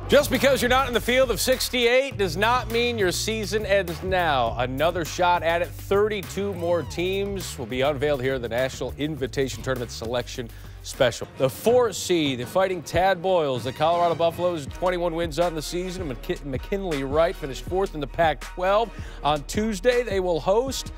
Just because you're not in the field of 68 does not mean your season ends now. Another shot at it. 32 more teams will be unveiled here at the National Invitation Tournament Selection Special. The 4 seed, the Fighting Tad Boyles, the Colorado Buffaloes, 21 wins on the season. McKinley Wright finished 4th in the Pac-12. On Tuesday, they will host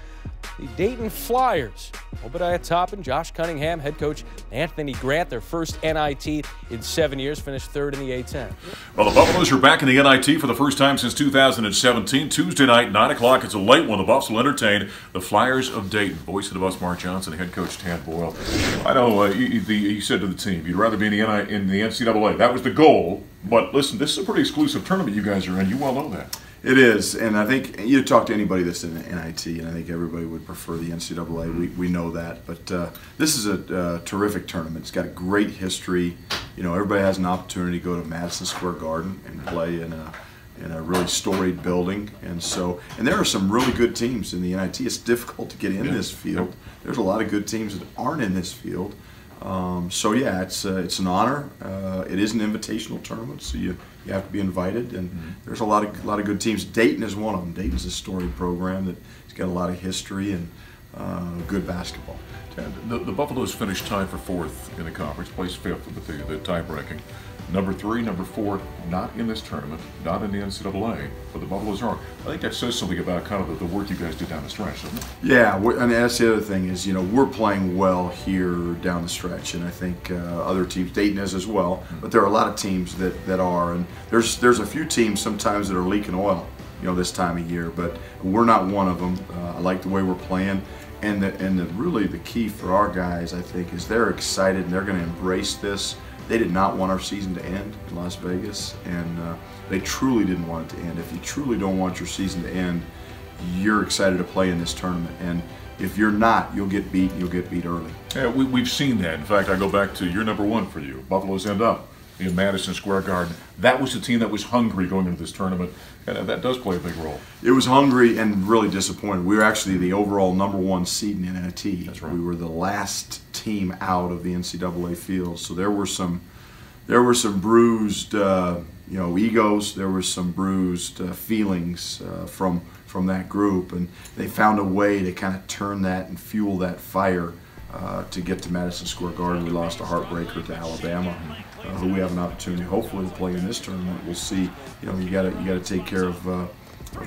the Dayton Flyers. Obadiah Toppin, Josh Cunningham, head coach Anthony Grant, their first NIT in 7 years, finished 3rd in the A-10. Well, the Buffaloes are back in the NIT for the first time since 2017. Tuesday night, 9 o'clock. It's a late one. The Buffs will entertain the Flyers of Dayton. Voice of the Buffs, Mark Johnson, head coach Tad Boyle. I know you said to the team you'd rather be in the NCAA. That was the goal. But listen, this is a pretty exclusive tournament you guys are in. You well know that. It is, and I think you talk to anybody that's in the NIT, and I think everybody would prefer the NCAA. We know that, but this is a terrific tournament. It's got a great history. You know, everybody has an opportunity to go to Madison Square Garden and play in a really storied building, and there are some really good teams in the NIT. It's difficult to get in this field. There's a lot of good teams that aren't in this field. So yeah, it's an honor. It is an invitational tournament, so you have to be invited, and there's a lot of good teams. Dayton is one of them. Dayton's a storied program that's got a lot of history and good basketball. The Buffaloes finished tied for 4th in the conference, placed 5th with the tie breaking. Number 3, number 4, not in this tournament, not in the NCAA, but the Buffaloes are. I think that says something about kind of the work you guys did down the stretch, doesn't it? Yeah, and that's the other thing is, you know, we're playing well here down the stretch, and I think other teams, Dayton is as well, but there are a lot of teams that are, and there's a few teams sometimes that are leaking oil, you know, this time of year, but we're not one of them. I like the way we're playing, and really the key for our guys, I think, is they're excited and they're going to embrace this. They did not want our season to end in Las Vegas, and they truly didn't want it to end. If you truly don't want your season to end, you're excited to play in this tournament. And if you're not, you'll get beat, and you'll get beat early. Yeah, we've seen that. In fact, I go back to your number 1 for you. Buffaloes end up in Madison Square Garden. That was the team that was hungry going into this tournament, and that does play a big role. It was hungry and really disappointed. We were actually the overall number 1 seed in NIT. That's right. We were the last team out of the NCAA field, so there were some bruised egos. There were some bruised feelings from that group, and they found a way to kind of turn that and fuel that fire to get to Madison Square Garden. We lost a heartbreaker to Alabama, who we have an opportunity hopefully to play in this tournament. We'll see. You know, you got to take care of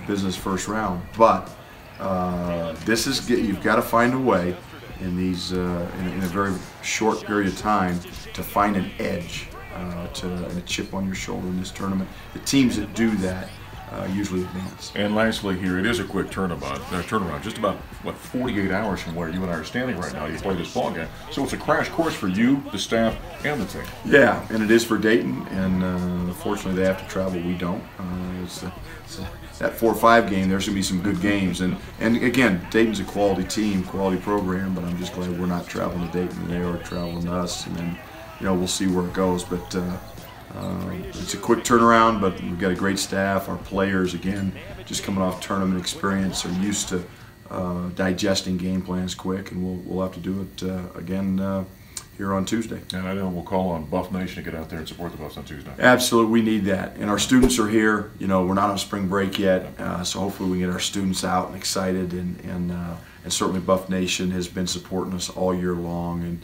business first round, but you've got to find a way in these in a very short period of time to find an edge, and a chip on your shoulder in this tournament. The teams that do that usually advance. And lastly here, it is a quick turnaround, just about, 48 hours from where you and I are standing right now. You play this ball game. So it's a crash course for you, the staff, and the team. Yeah, and it is for Dayton, and unfortunately they have to travel. We don't. That 4-5 game, there's going to be some good games. And again, Dayton's a quality team, quality program, but I'm just glad we're not traveling to Dayton. They are traveling to us, and then, you know, we'll see where it goes. But it's a quick turnaround, but we've got a great staff. Our players, again, just coming off tournament experience, are used to digesting game plans quick, and we'll have to do it again here on Tuesday. And I know we'll call on Buff Nation to get out there and support the Buffs on Tuesday. Absolutely, we need that. And our students are here. You know, we're not on spring break yet, so hopefully we can get our students out and excited. And certainly Buff Nation has been supporting us all year long, and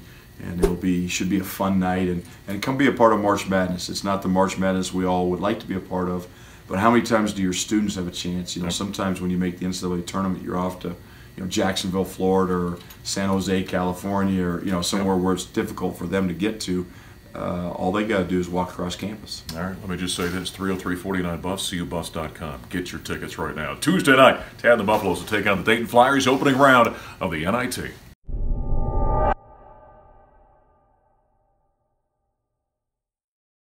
should be a fun night. And come be a part of March Madness. It's not the March Madness we all would like to be a part of, but how many times do your students have a chance? You know, sometimes when you make the NCAA tournament, you're off to, you know, Jacksonville, Florida, or San Jose, California, or, you know, somewhere where it's difficult for them to get to. All they got to do is walk across campus. All right, let me just say this: 303-49-BUFFS, CUBuffs.com. Get your tickets right now. Tuesday night, Tad and the Buffaloes will take on the Dayton Flyers, opening round of the NIT.